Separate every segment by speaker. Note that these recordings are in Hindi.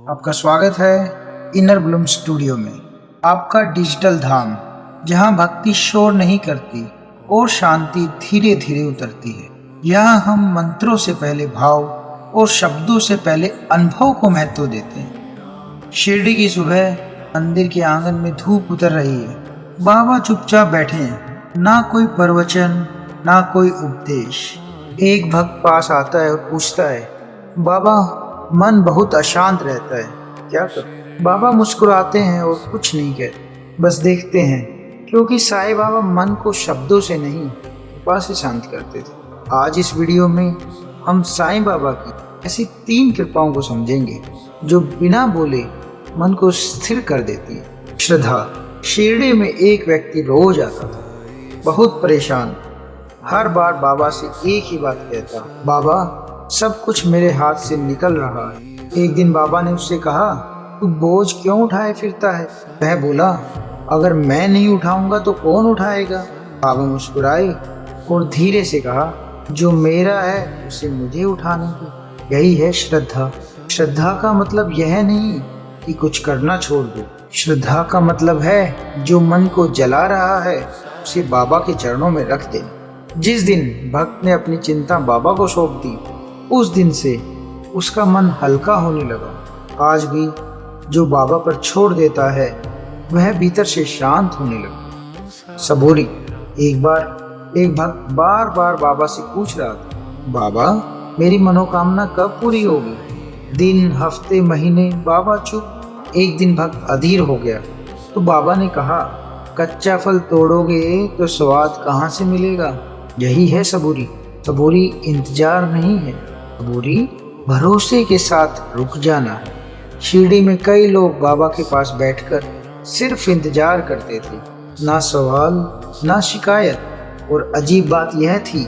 Speaker 1: आपका स्वागत है इनर ब्लूम स्टूडियो में। आपका डिजिटल धाम जहां भक्ति शोर नहीं करती और शांति धीरे धीरे उतरती है। यहाँ हम मंत्रों से पहले भाव और शब्दों से पहले अनुभव को महत्व देते हैं। शिरडी की सुबह मंदिर के आंगन में धूप उतर रही है। बाबा चुपचाप बैठे हैं, ना कोई प्रवचन ना कोई उपदेश। एक भक्त पास आता है और पूछता है, बाबा मन बहुत अशांत रहता है, क्या करूं? बाबा मुस्कुराते हैं और कुछ नहीं कहते, बस देखते हैं, क्योंकि साईं बाबा मन को शब्दों से नहीं कृपा से शांत करते थे। आज इस वीडियो में हम साईं बाबा की ऐसी 3 कृपाओं को समझेंगे जो बिना बोले मन को स्थिर कर देती है। श्रद्धा। शिरडी में एक व्यक्ति रोज आता था, बहुत परेशान। हर बार बाबा से एक ही बात कहता, बाबा सब कुछ मेरे हाथ से निकल रहा है। एक दिन बाबा ने उससे कहा, तू बोझ क्यों उठाए फिरता है? वह बोला, अगर मैं नहीं उठाऊंगा तो कौन उठाएगा? बाबा मुस्कुराए और धीरे से कहा, जो मेरा है उसे मुझे उठाने दो। यही है श्रद्धा। श्रद्धा का मतलब यह नहीं कि कुछ करना छोड़ दो। श्रद्धा का मतलब है जो मन को जला रहा है उसे बाबा के चरणों में रख देना। जिस दिन भक्त ने अपनी चिंता बाबा को सौंप दी, उस दिन से उसका मन हल्का होने लगा। आज भी जो बाबा पर छोड़ देता है वह भीतर से शांत होने लगा। सबूरी। एक बार एक भक्त बार बार बाबा से पूछ रहा था, बाबा मेरी मनोकामना कब पूरी होगी? दिन हफ्ते महीने बाबा चुप। एक दिन भक्त अधीर हो गया तो बाबा ने कहा, कच्चा फल तोड़ोगे तो स्वाद कहाँ से मिलेगा? यही है सबूरी। सबूरी इंतजार नहीं है, सबूरी भरोसे के साथ रुक जाना है। शिरडी में कई लोग बाबा के पास बैठकर सिर्फ इंतजार करते थे, ना सवाल ना शिकायत। और अजीब बात यह थी,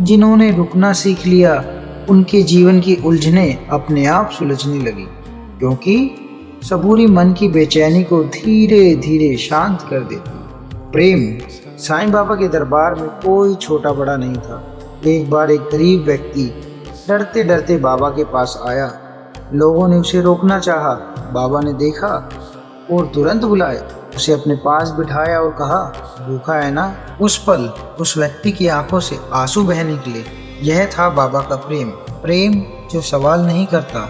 Speaker 1: जिन्होंने रुकना सीख लिया उनके जीवन की उलझनें अपने आप सुलझने लगी, क्योंकि सबूरी मन की बेचैनी को धीरे धीरे शांत कर देती। प्रेम। साईं बाबा के दरबार में कोई छोटा बड़ा नहीं था। एक बार एक गरीब व्यक्ति डरते डरते बाबा के पास आया। लोगों ने उसे रोकना चाहा, बाबा ने देखा और तुरंत बुलाया, उसे अपने पास बिठाया और कहा, भूखा है ना? उस पल उस व्यक्ति की आंखों से आंसू बह निकले। यह था बाबा का प्रेम। प्रेम जो सवाल नहीं करता,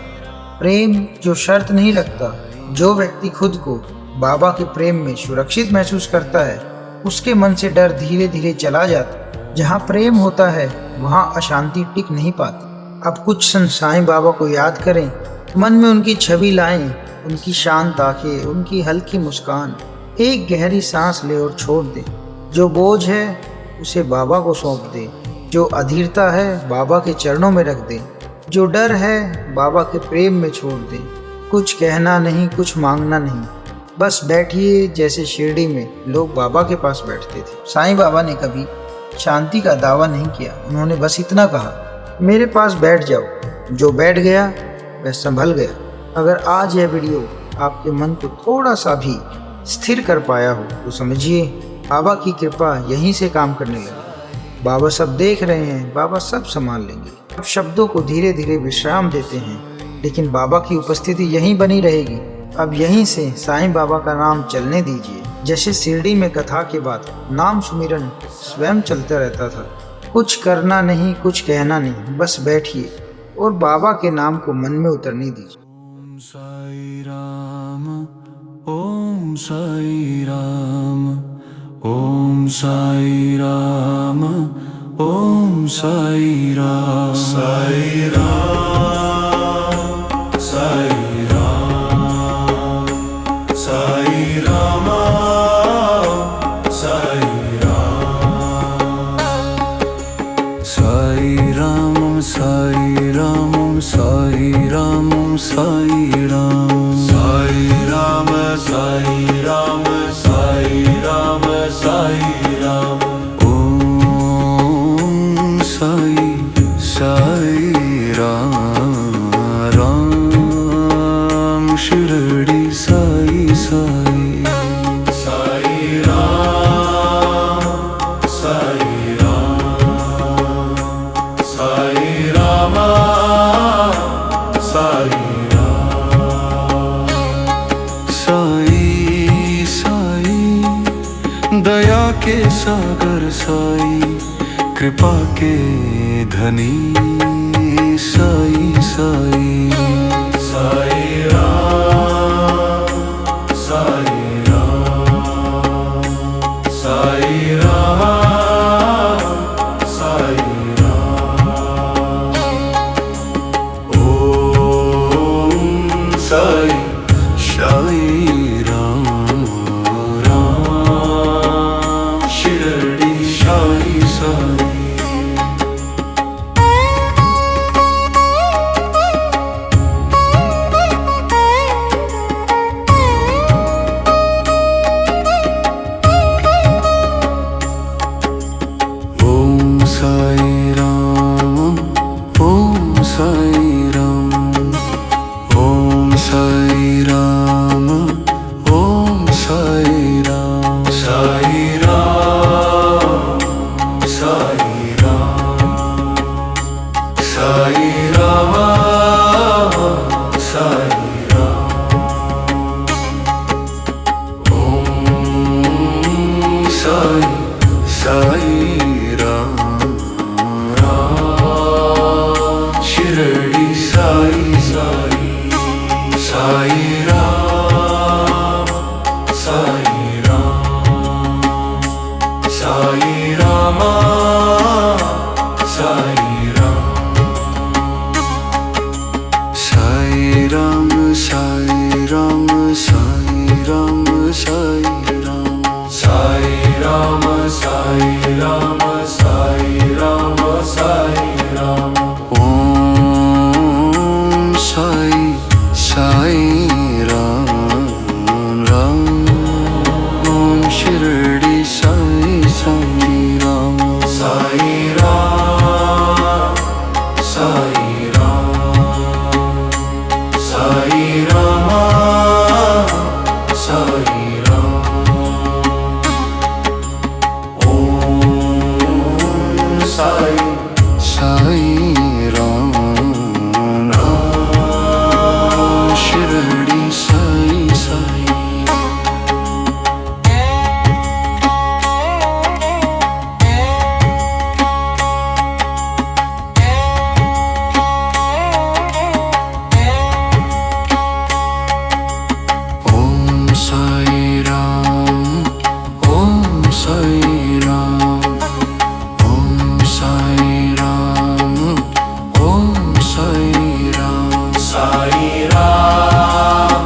Speaker 1: प्रेम जो शर्त नहीं रखता। जो व्यक्ति खुद को बाबा के प्रेम में सुरक्षित महसूस करता है, उसके मन से डर धीरे धीरे चला जाता। जहाँ प्रेम होता है वहाँ अशांति टिक नहीं पाती। अब कुछ क्षण साईं बाबा को याद करें, मन में उनकी छवि लाएं, उनकी शांत आंखें, उनकी हल्की मुस्कान। एक गहरी सांस ले और छोड़ दे। जो बोझ है उसे बाबा को सौंप दे। जो अधीरता है बाबा के चरणों में रख दे। जो डर है बाबा के प्रेम में छोड़ दे। कुछ कहना नहीं, कुछ मांगना नहीं, बस बैठिए जैसे शिरडी में लोग बाबा के पास बैठते थे। साईं बाबा ने कभी शांति का दावा नहीं किया, उन्होंने बस इतना कहा, मेरे पास बैठ जाओ। जो बैठ गया वह संभल गया। अगर आज यह वीडियो आपके मन को थोड़ा सा भी स्थिर कर पाया हो तो समझिए बाबा की कृपा यहीं से काम करने लगी। बाबा सब देख रहे हैं, बाबा सब संभाल लेंगे। अब शब्दों को धीरे धीरे विश्राम देते हैं, लेकिन बाबा की उपस्थिति यहीं बनी रहेगी। अब यहीं से साईं बाबा का नाम चलने दीजिए। जैसे शिरडी में कथा के बाद नाम सुमिरन स्वयं चलता रहता था। कुछ करना नहीं, कुछ कहना नहीं, बस बैठिए और बाबा के नाम को मन में उतरने दीजिए।
Speaker 2: ओम साई राम, ओम साई राम, ओम साई राम, ओम साई राम, साई राम, साई राम, साई राम, साई राम, साई राम, साई राम, साई राम, साई राम, साई राम, साई राम, साई राम, साई राम। ओम साई साई राम, राम शिरडी साई साई, साई राम, साई राम, साई राम, साई राम। के सागर साई, कृपा के धनी साई साई। साई राम साई राम साई राम साई राम। ओम साई साई राम राम शिरडी साई साई। ओम साई राम ओम साई राम ओम साई राम ओम साई राम। साई राम साई राम साई राम साई राम। ओम साई साई राम राम शिरडी साई साई। साई राम साई राम साई राम साई राम। साई राम साई राम साई राम साई राम साई राम साई राम साई राम साई राम। ओम साई साई राम राम ओम शिरडी साई साई राम। साई राम साई राम साई राम साई राम। ओम साई साई राम राम शिरडी साई साई। ओम साई राम ओम साई राम ओम साई राम ओम साई राम। साई राम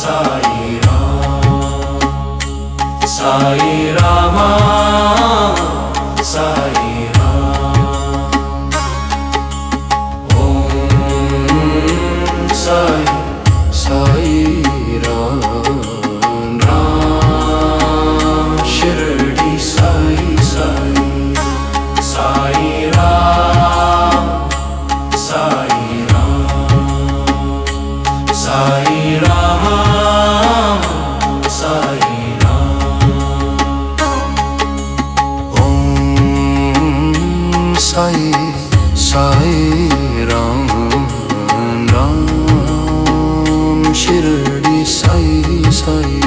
Speaker 2: साई राम साई राम साई राम। ओम साई साई राम राम शिरडी साई साई। साई राम साई राम साई राम साई राम। ओम साई साई राम राम शिरडी साई साई।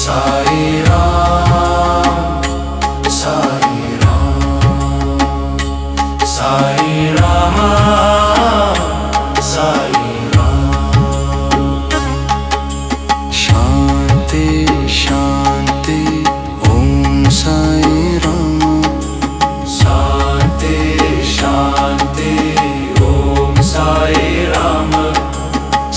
Speaker 2: साई राम साई राम साई राम साई राम। शांति शांति ओम साई राम। शांति शांति ओम साई राम।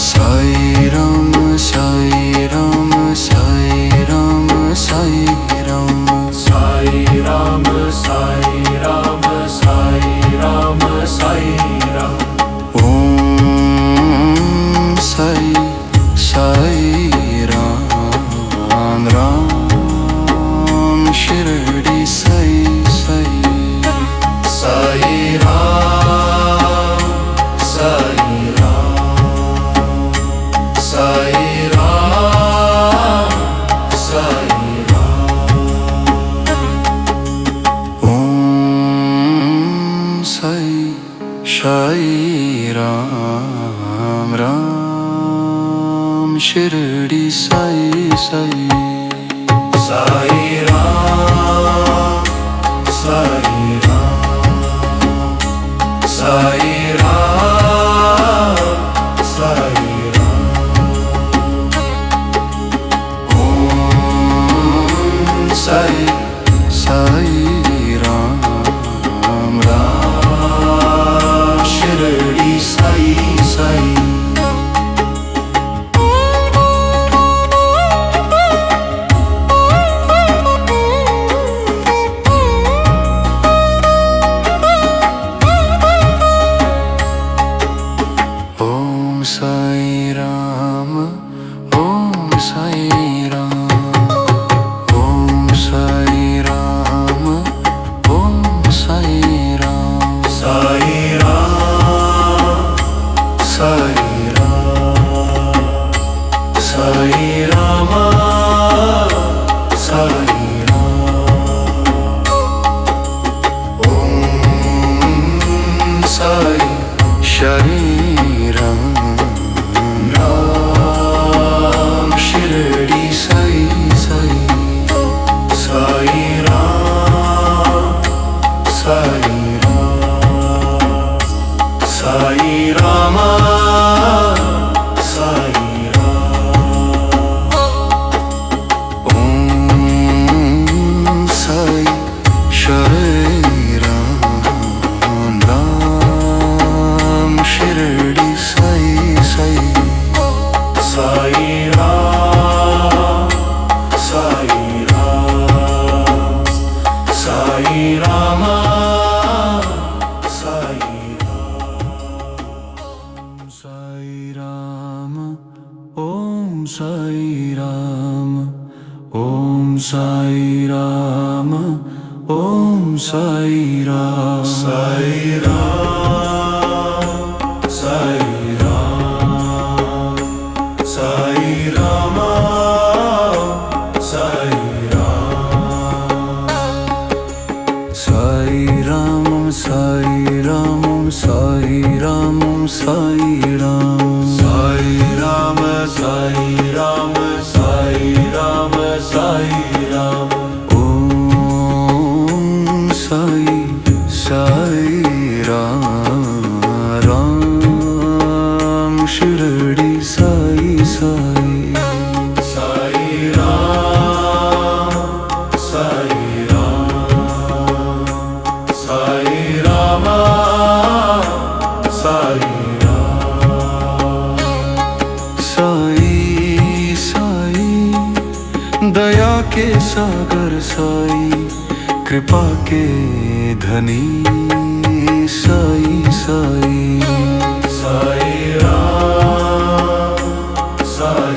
Speaker 2: साई राम साई राम साई राम साई राम। साई राम साई राम साई राम साई राम। ओम साई साई राम राम शिरडी साई साई। साई राम साई राम साई राम साई राम। ओम साई साई राम राम शिरडी साई साई। साई राम साई राम साई राम साई राम ओम साई साई राम राम शिरडी साई साई ओम साई राम ओम साई राम ओम साई राम ओम साई राम साई राम साई राम साई राम साई राम ओम साई शरीरम राम शिरडी साई साई साई राम साई राम साई राम साई राम ओम साई शरीरम राम शिरडी साई साई साई राम साई राम साई राम साई राम ओम साई राम ओम साई राम ओम साई राम साई राम साई राम साई राम साई राम साई राम साई राम साई राम साई राम साई राम साई राम साई राम साई राम ओम साई साई राम राम शिरडी साई साई साई राम साई राम साई राम साई राम साई साई दया के सागर साई कृपा के धनी साई साई साई राम साई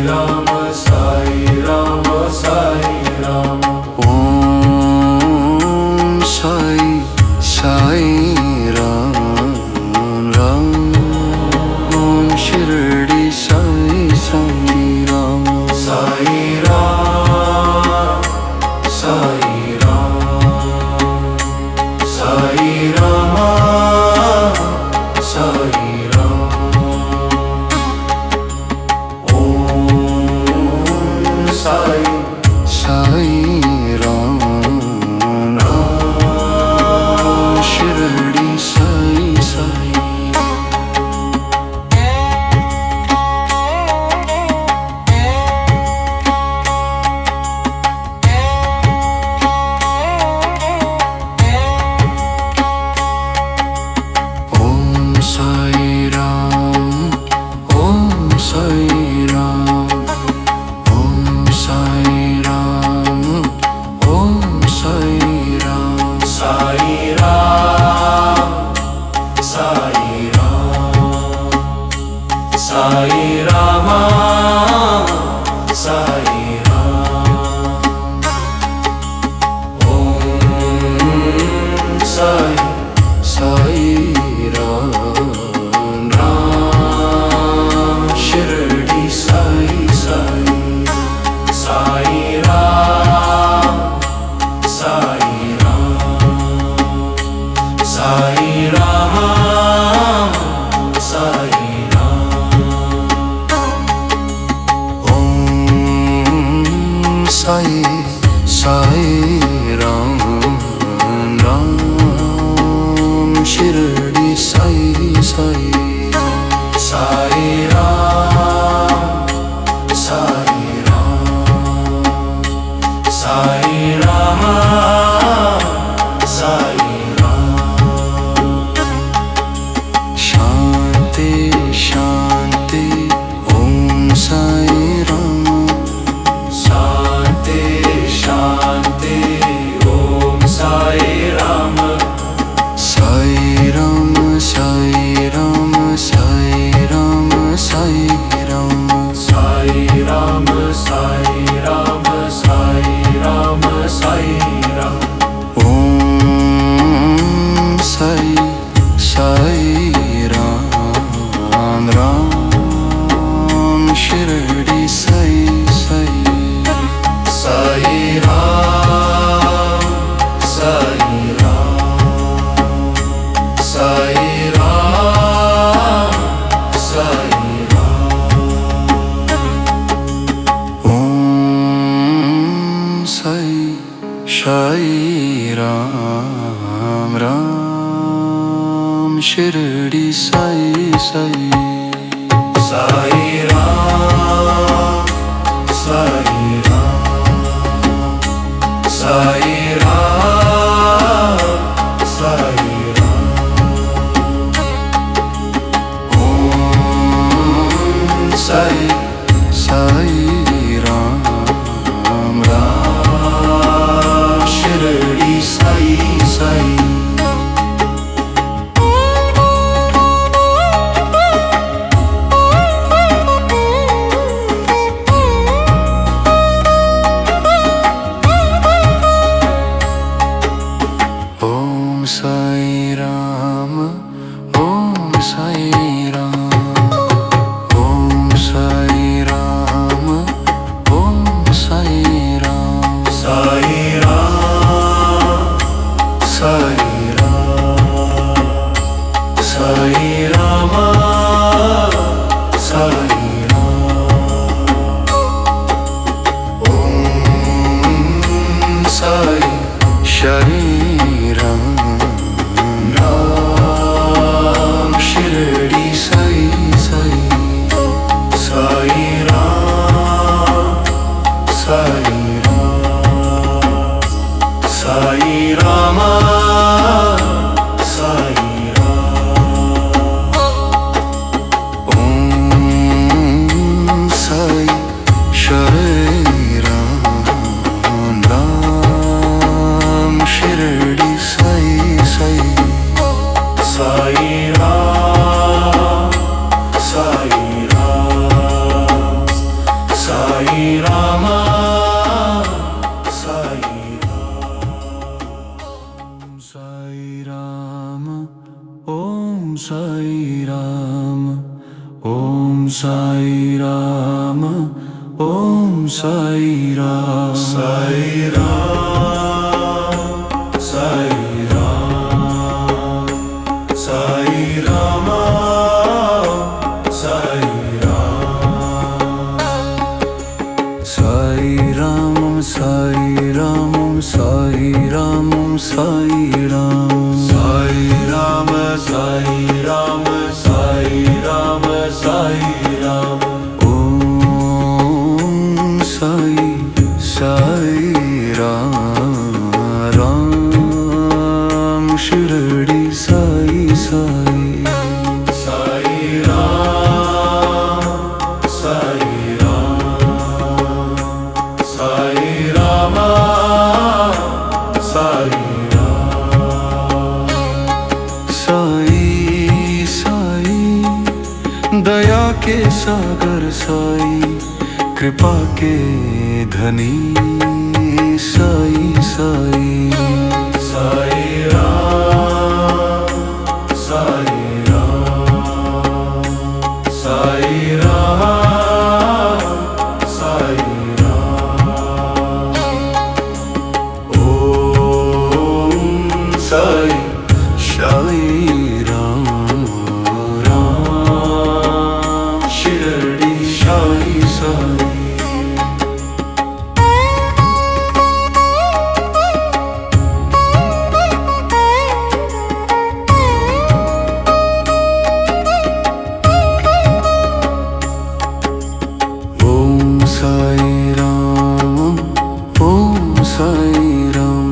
Speaker 2: राम साई राम साई राम ओम Sai Sai Ram Ram Shirdi Sai Sai Sai Ram, Sai Rama, Sai Ram. Om Sai, Sai Ram, Ram Shirdi Sai Sai, Sai Ram, Sai Ram, Sai Rama, Sai Sai, Sai Ram, Ram Shirdi Sai Sai, Sai Ram, Sai Ram, Sai Rama, Sai Ram. Shanti Shanti Om Sai Ram. Shanti Shanti Om Sai Ram. Sai Ram Sai Ram Sai Ram Sai Ram. Sai Ram Sai Ram Sai Ram Sai Ram. Om Sai Sai Ram, Ram Shirdi Sai Sai, Sai Ram, Sai Ram, Sai Ram, Sai Ram. Om Sai Sai Ram, Ram Shirdi Sai Sai, Sai Ram, Sai Ram, Sai Ram, Sai Ram. Om Sai Sai Ram, Ram Shirdi Sai Sai. Om Sai Ram, Om Sai Ram, Om Sai Ram, Om Sai Ram. Sai Ram, Sai Ram, Sai Rama, Sai Ram. Om Sai Sai Ram, Ram Shirdi Sai Sai, Sai Ram, Sai Ram, Sai Rama, Sai Ram. Om Sai Sai Ram, Ram Shirdi Sai Sai, Sai Ram, Sai Ram, Sai Rama, Sai Ram. Sai Ram, Om Sai Ram, Om Sai Ram, Om Sai Ram. Sai Ram, Sai Ram, Sai Rama, Sai Ram. Sai Ram, Sai Ram, Sai Ram, Sai Ram. Sai Ram, Sai Ram, Sai Ram, Sai Ram. Om Sai Sai Ram, Ram Shirdi Sai Sai, Sai Ram, Sai Ram, Sai Rama, Sai Ram. दया के सागर साई, कृपा के धनी साई साई। साई राम साई राम साई राम साई राम। ओम साई साई राम राम शिरडी साई साई। ओम साई राम ओम साई राम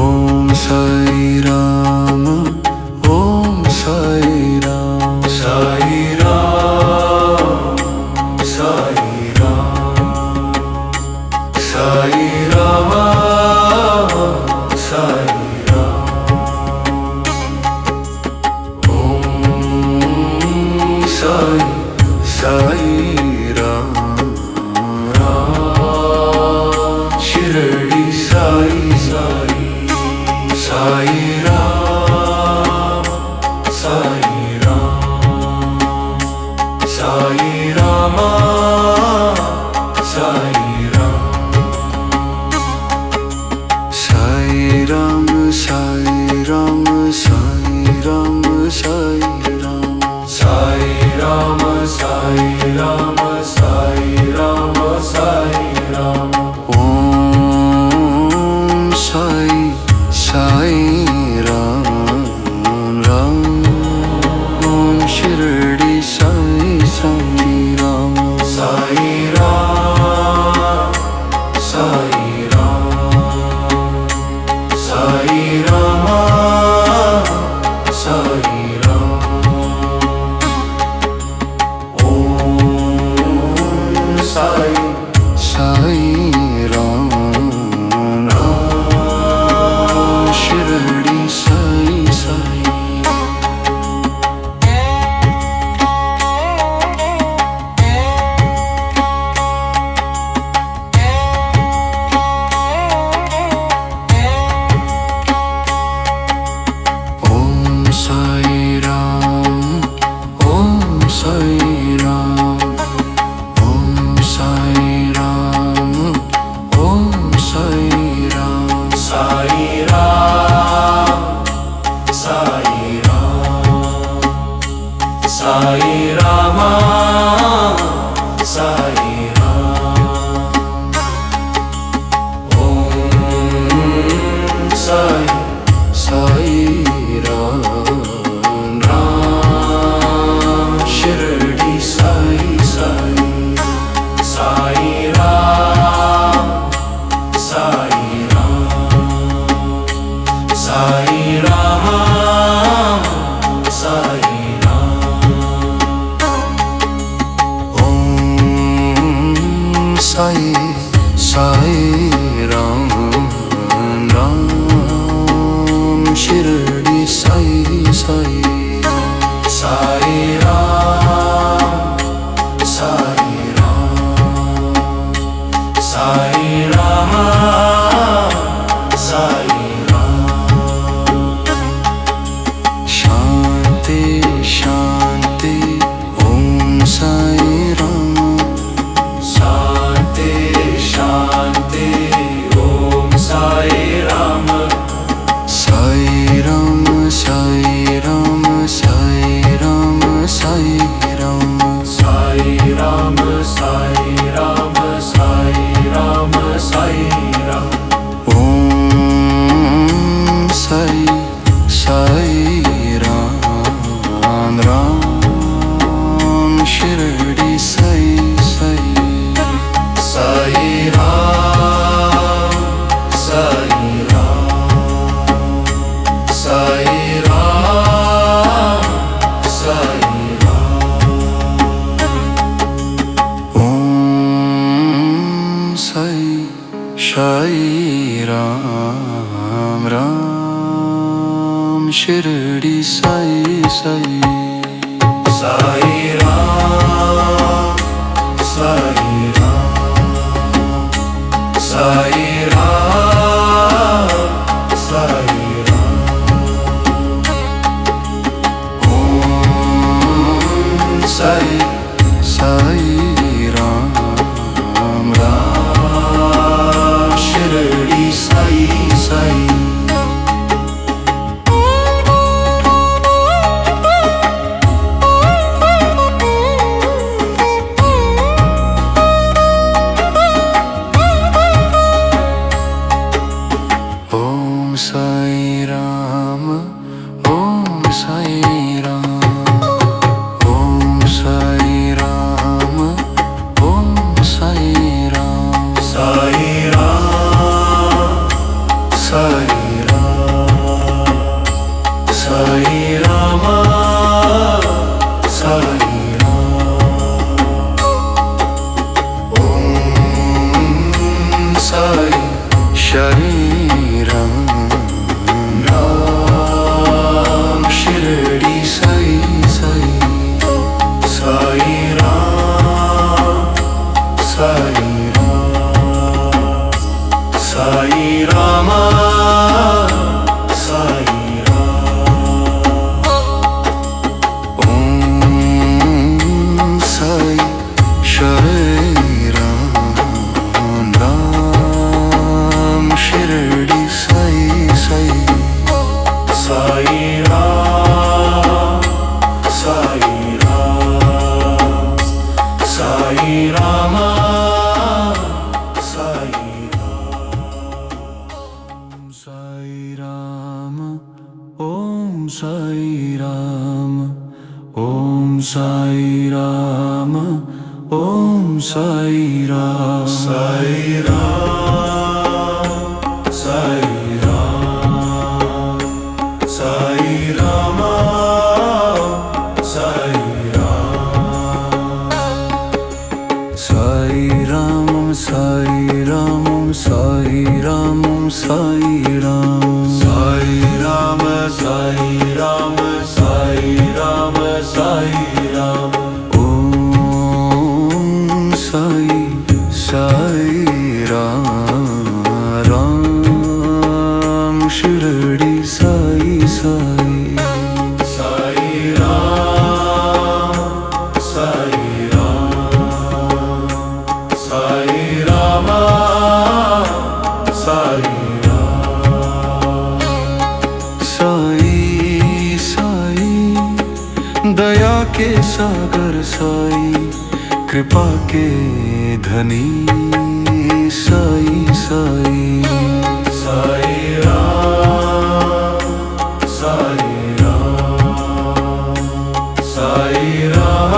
Speaker 2: ओम साई राम ओम साई राम। साई राम साई राम साई राम साई राम। ओम साई साई राम राम शिरडी साई साई। साई राम साई राम साई राम साई राम। साई राम साई राम साई राम साई राम साई राम साई राम साई राम साई राम। ओम साई साई राम राम ओम शिरडी साई साई राम। साई राम साई राम साई राम साई राम। ओम साई साई राम राम शिरडी साई साई। ओम साई राम ओम साई राम ओम साई राम ओम साई राम। साई राम साई राम साई राम साई राम। ओम साई साई राम राम शिरडी साई साई। साई राम साई राम साई राम साई राम। ओम साई साई राम राम शिरडी साई साई। साई राम साई राम साई राम साई राम। शांति शांति ओम साई राम। शांति शांति ओम साई राम। साई राम साई राम साई राम साई राम। साई राम साई राम साई राम साई राम। ओम साई साई राम राम शिरडी साई साई। साई राम साई राम साई राम साई राम। ओम साई साई राम राम शिरडी साई साई। साई साई साई राम राम शिरडी साई साई ओम साई राम ओम साई राम ओम साई राम ओम साई राम साई राम साई राम साई राम साई राम ओम साई साई राम शिरडी साई साई साई राम साई राम साई राम साई राम ओम साई राम राम शिरडी साई साई साई राम साई राम साई राम साई राम ओम साई राम ओम साई राम ओम साई राम साई राम साई राम साई राम साई राम साई राम साई राम साई राम साई राम साई राम साई राम साई राम साई राम ओम साई साई राम राम शिरडी साई साई साई राम साई राम साई राम साई राम साई साई दया के सागर साई कृपा के धनी साई साई साई राम साई राम साई राम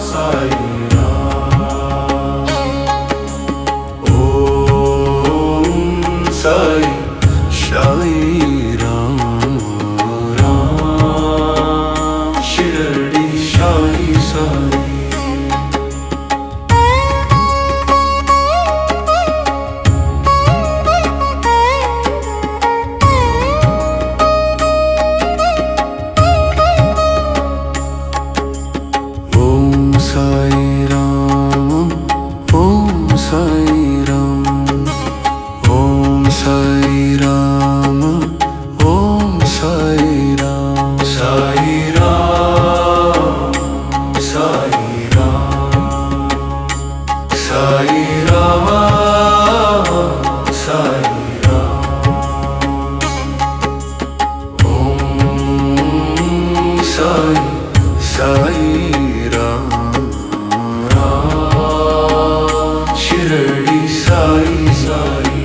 Speaker 2: साई राम ओम साई साई राम राम शिरडी साई साई साई राम ओम साई राम ओम साई राम ओम साई राम साई राम साई राम साई राम साई राम ओम साई साई शिरडी साई साई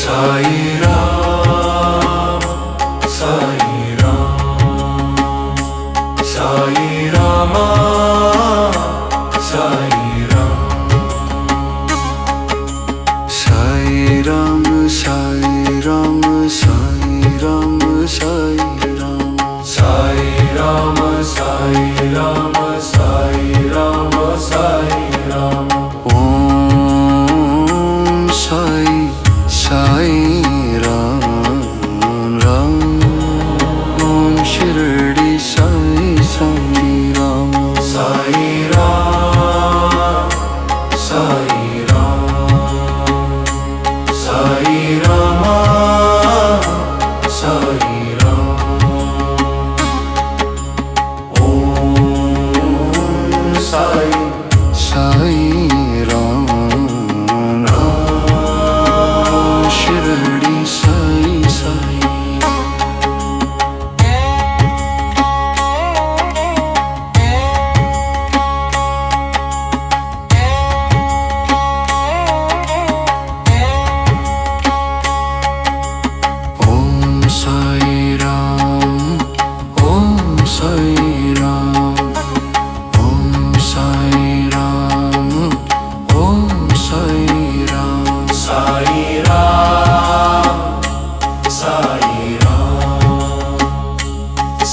Speaker 2: साई राम साई राम साई राम साई राम साई राम साई राम साई राम साई राम साई राम साई राम साई राम साई राम ओम साई साई राम राम ओम शिरडी साई साई राम साई राम साई राम साई राम साई राम ओम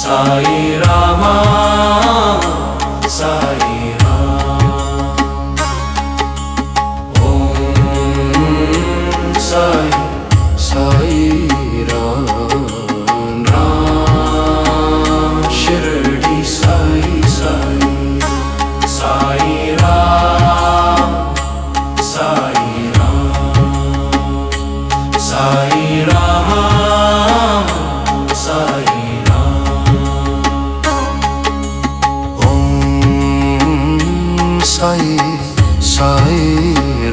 Speaker 2: साई रामा साई राम ओम साई साई राम राम शिरडी साई साई साई राम साई राम साई रामा साई साई साई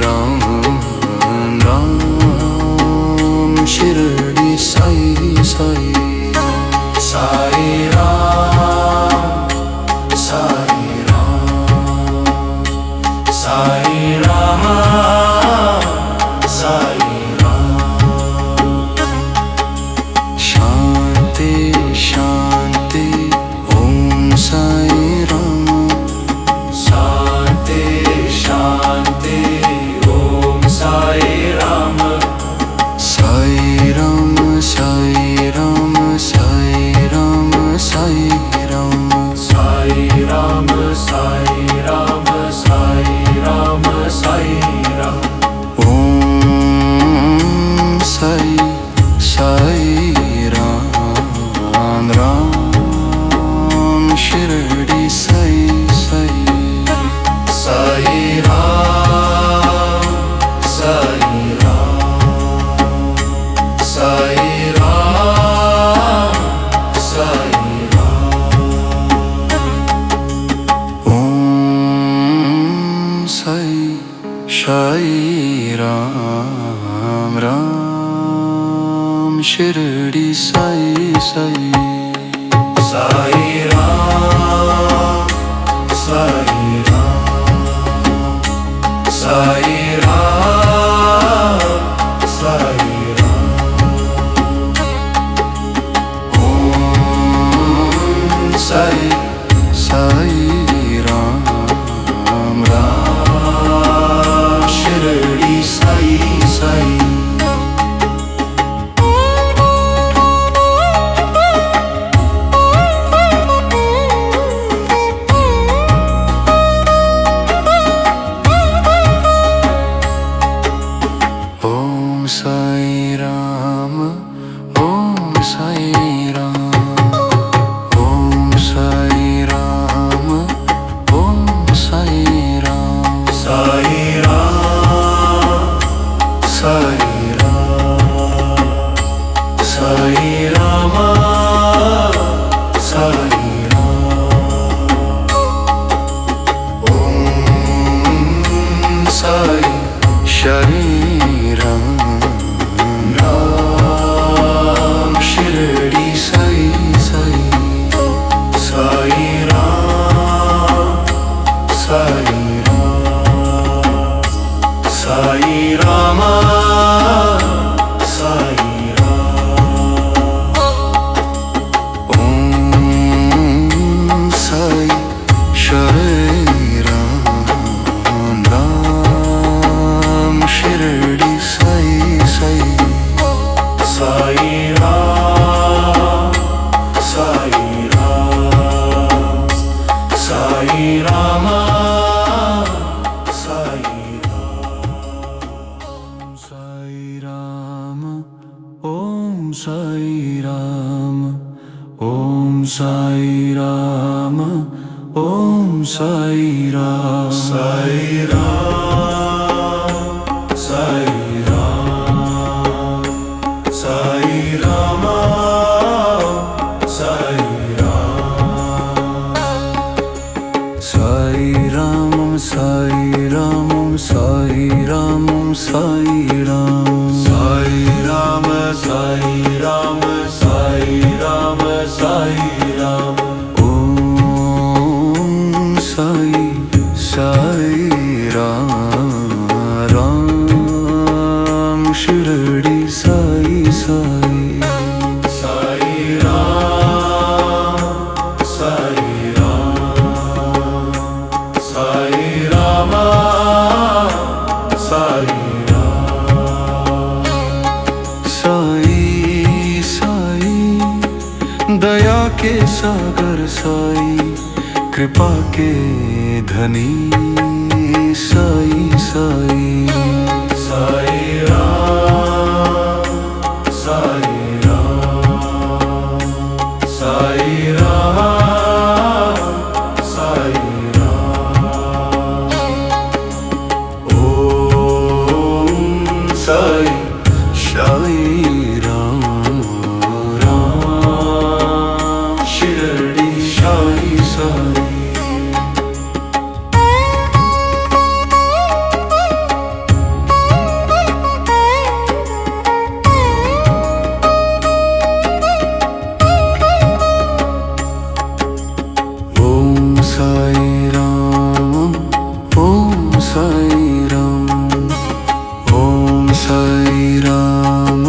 Speaker 2: राम राम शिरडी साई साई साई राम साई राम साई रामा साई राम शांति शांति ओम साई राम शांति शांति ओम साई राम साई राम साई राम साई राम साई राम साई राम साई राम साई राम साई राम ओम साई साई राम राम शिरडी साई साई साई राम साई राम साई राम साई राम ओम साई साई राम राम शिरडी साई साई साई राम साई राम साई राम साई राम ओम साई साई राम राम शिरडी साई साई ओम साई राम ओम साई राम ओम साई राम ओम साई राम साई राम साई राम साई रामा साई राम ओम साई साई राम शिरडी साई साई साई राम साई राम साई रामा साई राम ओम साई साई राम राम शिरडी साई साई साई राम साई राम साई रामा साई राम ओम साई राम ओम साई राम ओम साई राम साई राम साई राम साई रामा साई राम साई राम साई राम साई राम साई राम साई राम साई राम साई राम साई राम ओम साई साई राम राम शिरडी साई साई साई राम साई राम साई रामा साई राम सागर साई कृपा के धनी साई साई साई राम साई राम साई राम साई राम ओम साई साई राम राम शिरडी साई साई साई राम ओम साई राम ओम साई राम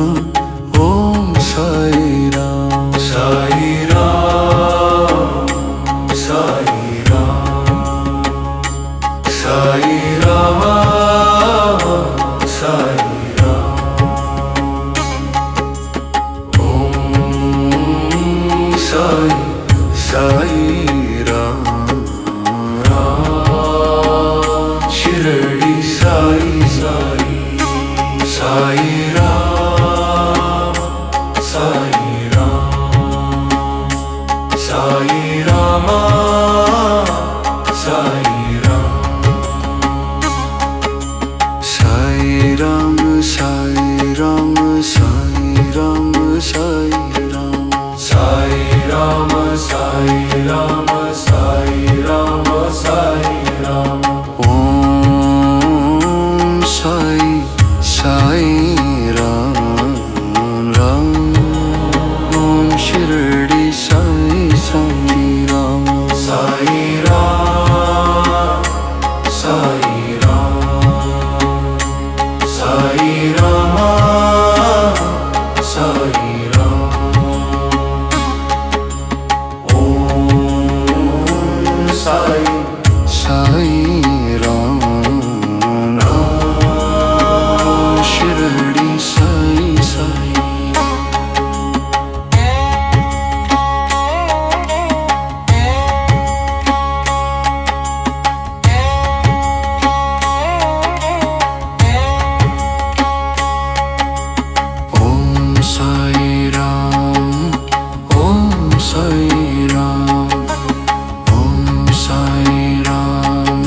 Speaker 2: ओम साई राम साई राम साई राम साई राम साई राम ओम साई साई राम शिरडी साई साई साई राम साई राम साई राम साई राम साई राम साई राम साई राम साई राम साई राम साई राम साई राम साई राम ओम साई साई राम राम ओम शिरडी साई साई राम साई राम साई राम साई राम साई राम ओम साई साई राम राम शिरडी साई साई ओम साई राम ओम साई राम ओम साई राम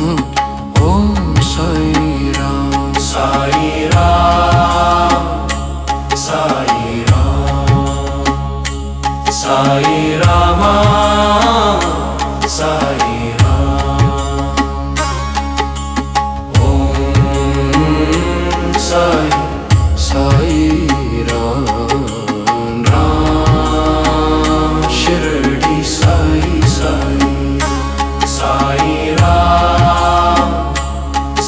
Speaker 2: ओम साई राम साई राम साई राम साई राम साई राम ओम साई साई राम राम शिरडी साई साई साई राम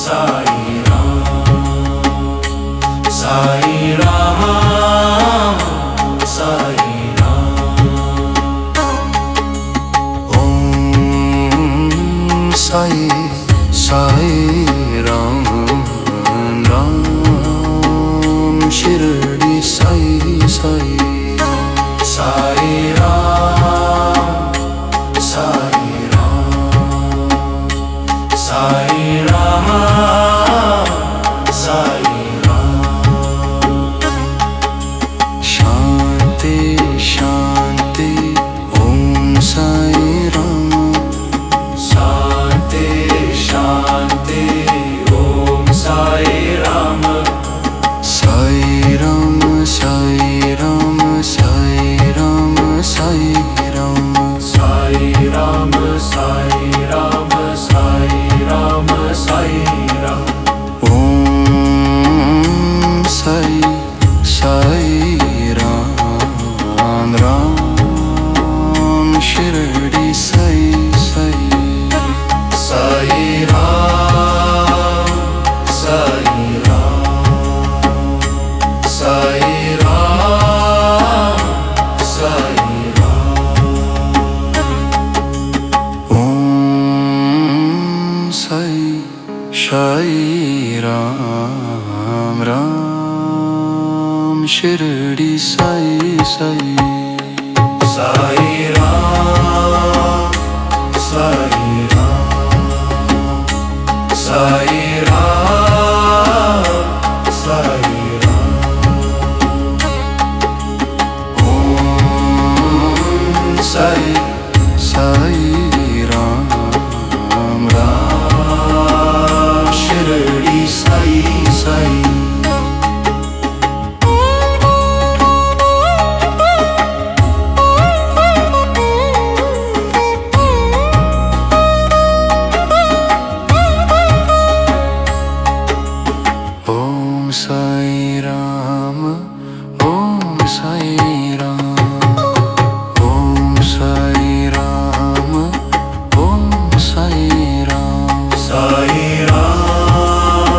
Speaker 2: साई राम साई राम साई राम ओम साई साई राम राम शिरडी साई साई साई राम साई राम साई राम साई राम शांति शांति ओम साई राम शांति शांति ओम साई राम साई राम साई राम साई राम साई राम साई राम साई राम साई राम साई राम ओम साई साई राम राम शिरडी साई साई साई राम साई राम साई राम साई राम ओम साई साई राम राम शिरडी साई साई साई राम साई राम साई राम साई राम ओम साई साई राम राम शिरडी साई साई ओम साई राम ओम साई राम ओम साई राम ओम साई राम साई राम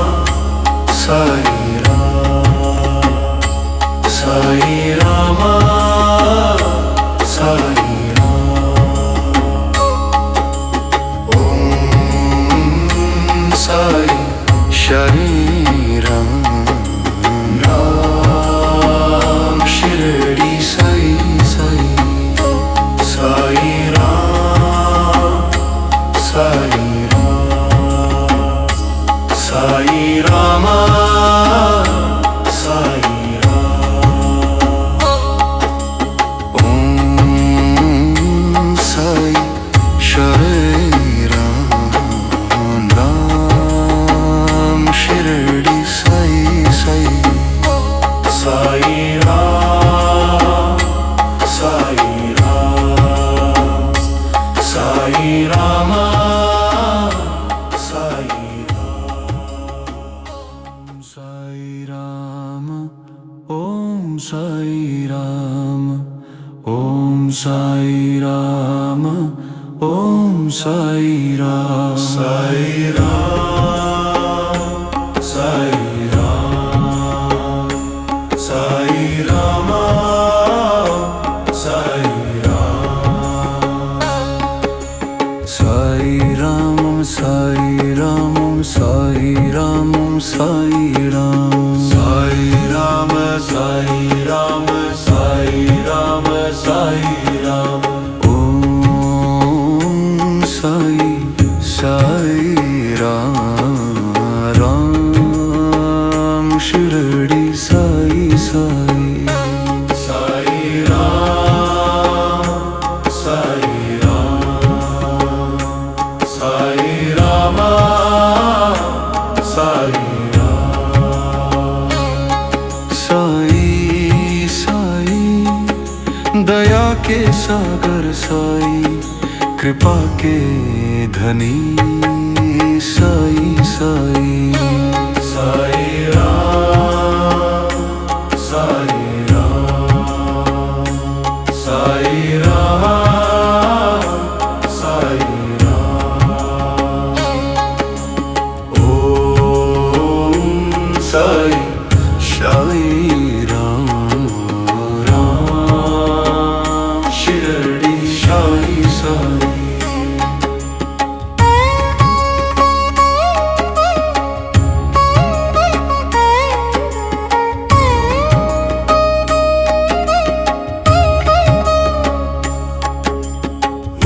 Speaker 2: साई राम साई राम साई राम ओम साई शरीरम राम शिरडी साई साई साई राम साई राम साई राम साई राम ओम साई शरीरम राम शिरडी साई साई साई राम साई राम साई राम साई राम ओम साई राम ओम साई राम ओम साई राम साई राम साई राम साई राम साई राम साई राम साई राम साई राम साई राम साई राम साई राम साई राम साई राम ओम साई साई राम राम शिरडी साई साई साई राम साई राम साई राम साई राम साई साई दया के सागर साई कृपा के धनी साई साई साई राम साई राम साई राम साई राम ओम साई साई राम राम शिरडी साई साई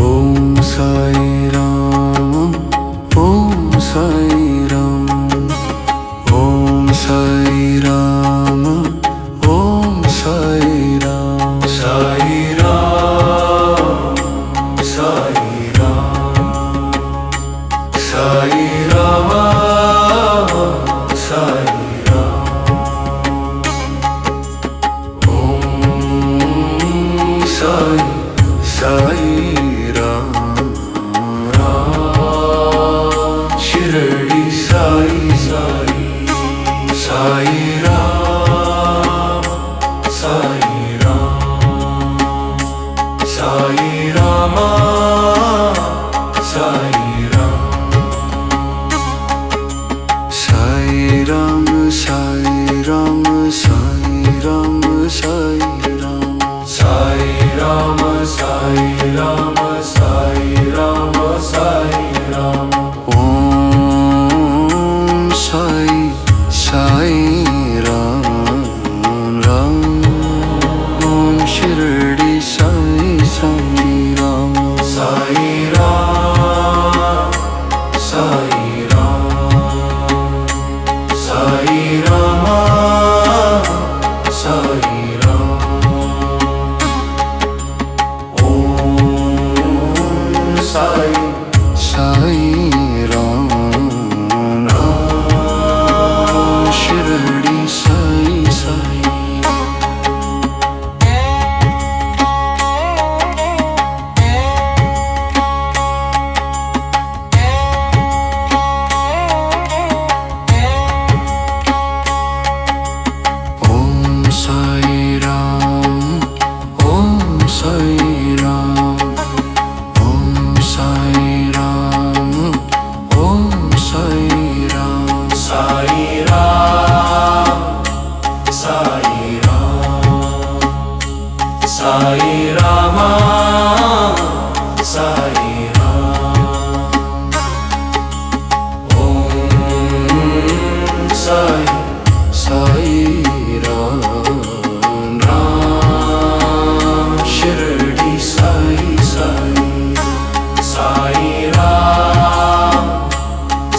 Speaker 2: ओम साई राम ओम साई राम ओम साई राम ओम साई राम साई राम साई राम साई राम साई राम ओम साई साई राम राम शिरडी साई साई साई राम साई राम साई राम साई राम साई राम साई राम साई राम साई राम साई राम साई राम साई राम साई राम ओम साई साई राम राम ओम शिरडी साई साई साई राम राम शिरडी साई साई साई रामा साई राम ओम साई साई राम राम शिरडी साई साई साई राम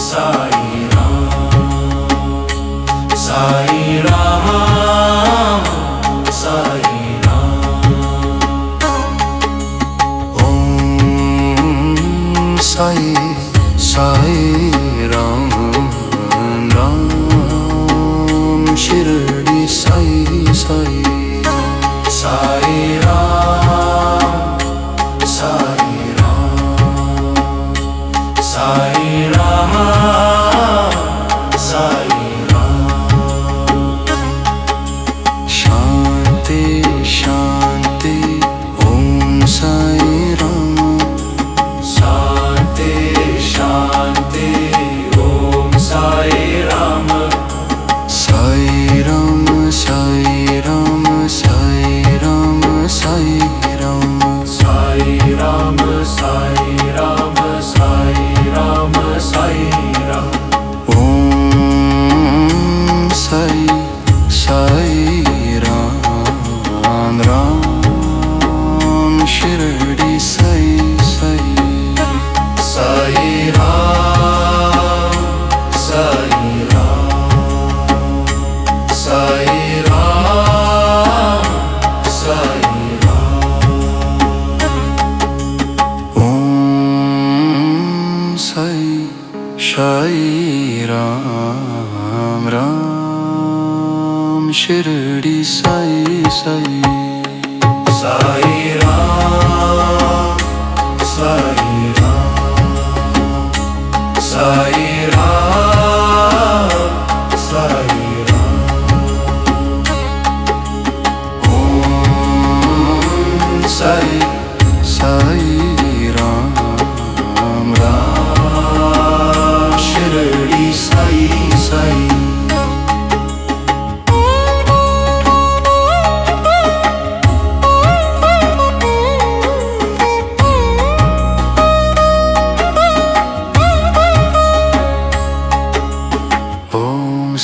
Speaker 2: साई रामा साई साई साई राम राम शिरडी साई साई साई राम साई रामा साई शांति शांति ओम साई राम शांति शांति ओम साई राम साई राम साई राम साई राम साई राम साई राम साई राम साई राम साई राम ओम साई साई राम राम शिरडी साई साई साई राम साई राम साई राम साई राम ओम साई साई राम राम शिरडी साई साई साई राम साई साई राम साई राम ओम साई साई राम राम शिरडी साई साई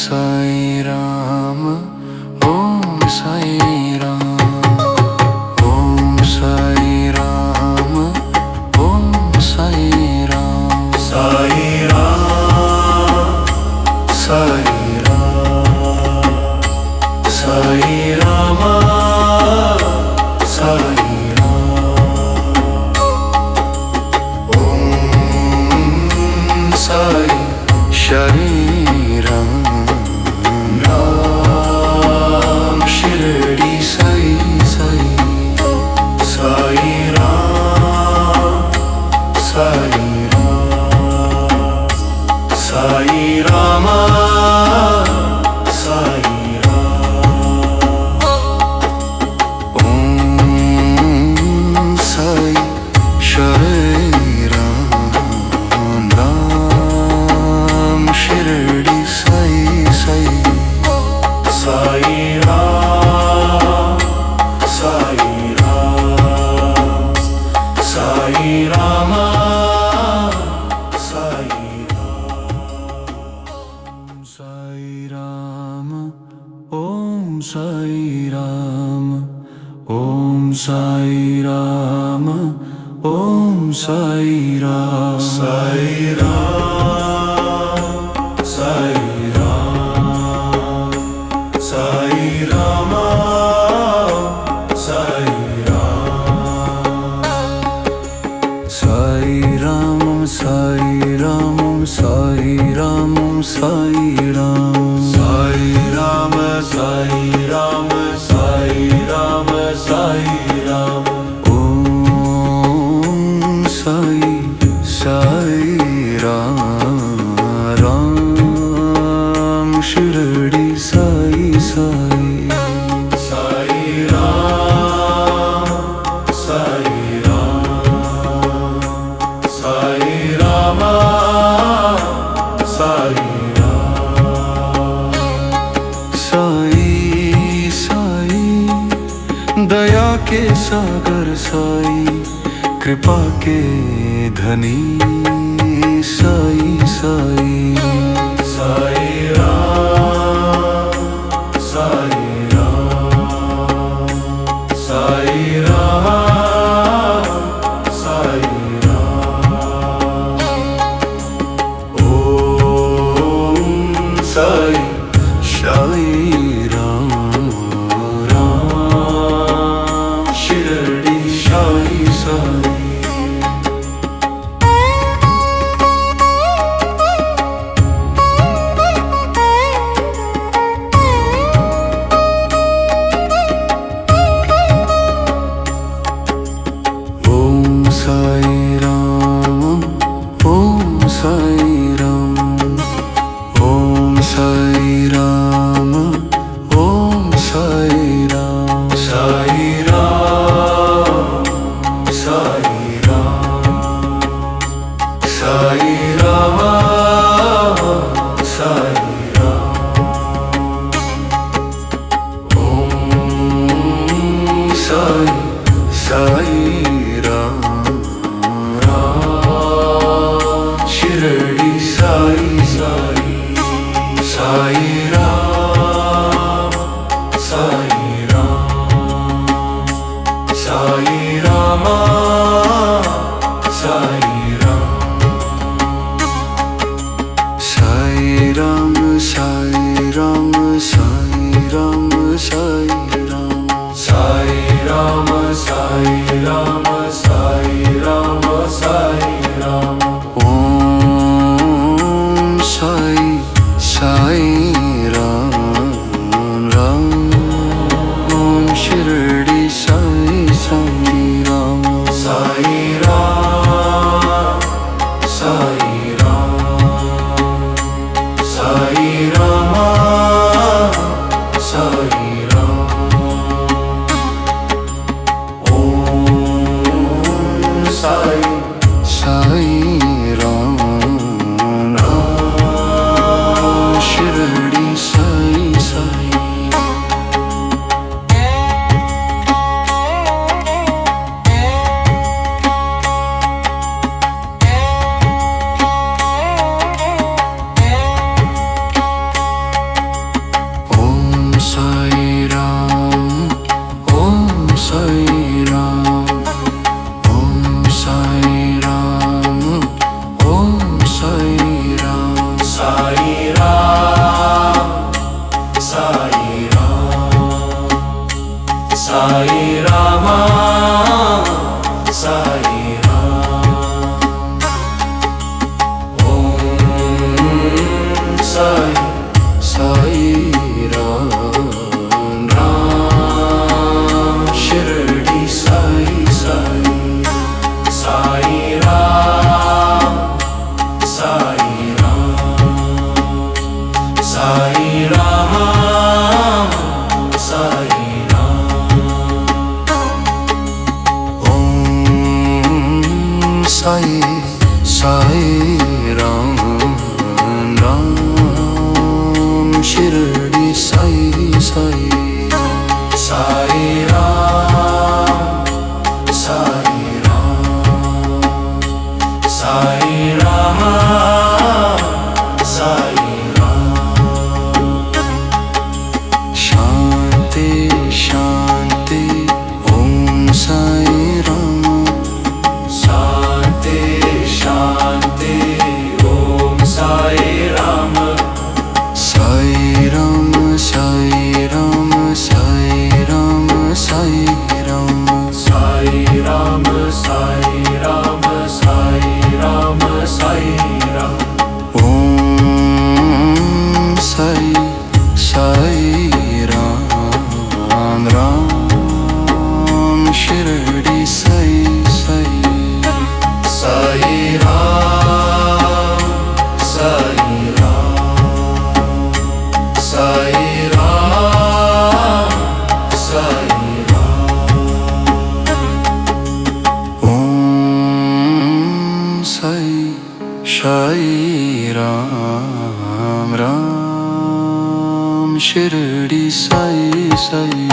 Speaker 2: साई राम ओम साई राम ओम साई राम ओम साई राम साई राम साई राम साई रामा साई राम ओम साई साई राम शिरडी साई साई साई राम साई रामा साई राम ओम साई राम राम शिरडी साई साई साई राम साई रामा साई राम ओम साई राम ओम साई राम ओम Sai Ram Sai Ram Sai Ram Sai Rama Sai Ram Sai Sai Ram, Sai Ram, Sai Ram, Sai Ram, Sai Ram, Sai Ram, Sai Ram. Om Sai, Sai Ram, Ram Shirdi Sai Sai. Sai Ram, Sai Ram, Sai Rama, Sai Ram. Sai Sai दया के सागर साई, कृपा के धनी Sai Sai. Sai Ram, Sai Ram, Sai Ram, Sai Ram. Om Sai, Sai Ram, Ram Shirdi Sai Sai. Om Sai Ram, Om Sai Ram, Om Sai Ram, Om Sai Ram. Sai Ram, Sai Ram, Sai Rama, Sai Ram. Om Sai, Sai Ram, Ram Shirdi Sai Sai. Sai Ram, Sai Ram, Sai Rama, Sai Ram. Sai Ram, Sai Ram, Sai Ram, Sai Ram, Sai Ram, Sai Ram, Sai Ram, Sai Ram. Om Sai, Sai Ram, Ram Shirdi Sai Sai Ram. Sai Ram, Sai Ram, Sai Rama, Sai Ram. Om Sai, Sai Ram, Ram Shirdi Sai Sai. Om Sai Ram, Om Sai Ram, Om Sai Ram, Om Sai Ram. Sai Ram, Sai Ram, Sai Rama, Sai Ram. Om Sai, Sai Ram, Ram Shirdi Sai Sai. Sai Ram, Sai Ram, Sai Rama, Sai Ram. Om Sai, Sai Ram, Ram Shirdi Sai Sai. Sai Ram, Sai Ram, Sai Rama, Sai Ram. Shanti Shanti Om Sai Ram. Shanti Shanti Om Sai Ram. Sai Ram, Sai Ram, Sai Ram, Sai Ram. Sai Ram, Sai Ram, Sai Ram, Sai Ram Ram Shirdi Sai Sai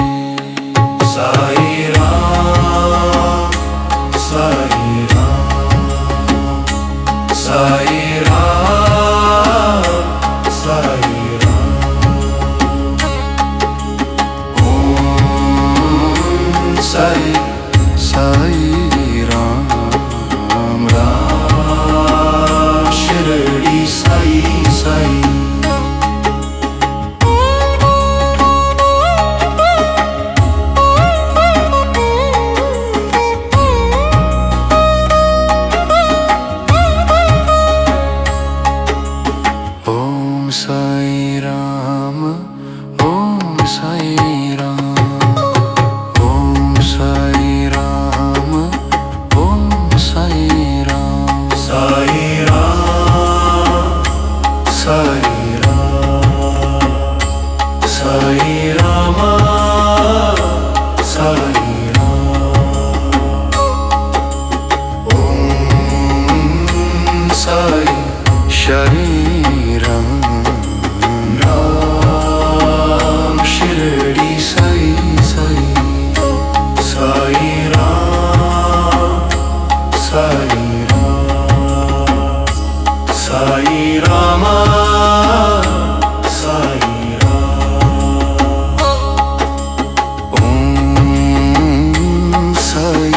Speaker 2: Sai Ram Sai Ram Sai Ram Sai Ram ओम साई साई राम राम शिरडी साई साई ओम साई राम ओम साई राम ओम साई राम ओम साई राम साई राम साई राम साई राम साई राम ओम साई साई राम राम शिरडी साई साई साई राम साई राम साई राम साई राम ओम साई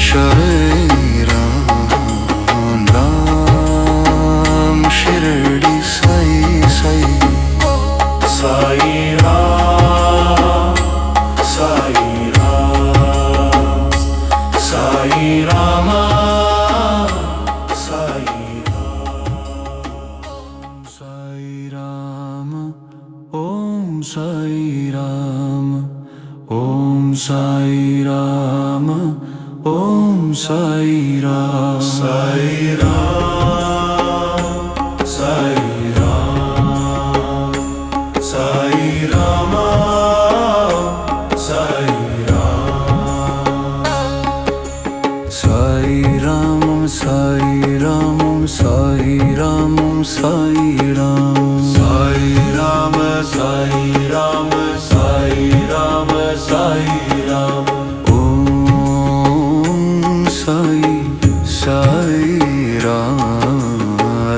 Speaker 2: साई राम राम शिरडी साई साई साई राम साई राम साई राम साई राम साई राम ओम साई राम ओम साई राम ओम साई राम साई राम साई राम साई राम साई राम साई राम साई राम साई राम साई राम साई राम साई राम साई राम साई राम ओम साई साई राम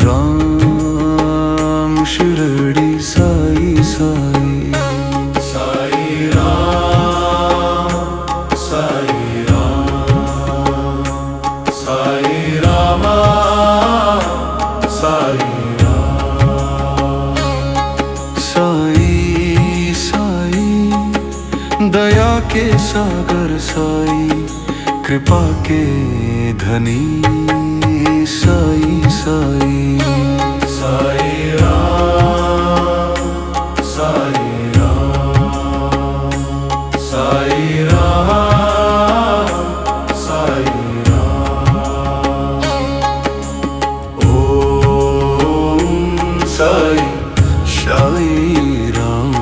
Speaker 2: राम शिरडी साई साई साई राम साई राम साई राम साई राम साई साई दया के सागर साई कृपा के धनी साई साई साई राम साई राम साई राम साई राम ओम साई साई राम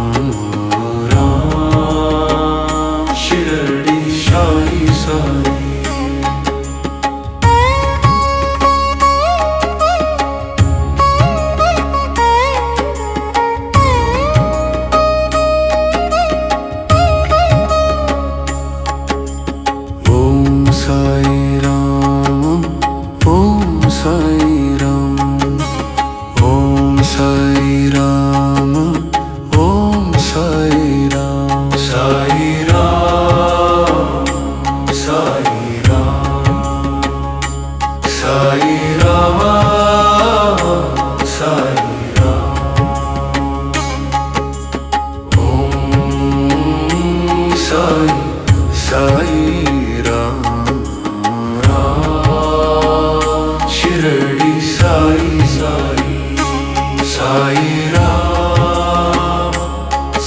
Speaker 2: राम शिरडी साई साई ओम साई राम ओम साई राम ओम साई राम ओम साई राम साई राम साई राम साई राम साई राम ओम साई साई राम राम शिरडी साई साई साई राम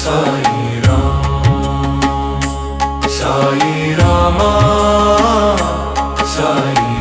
Speaker 2: साई राम साई राम साई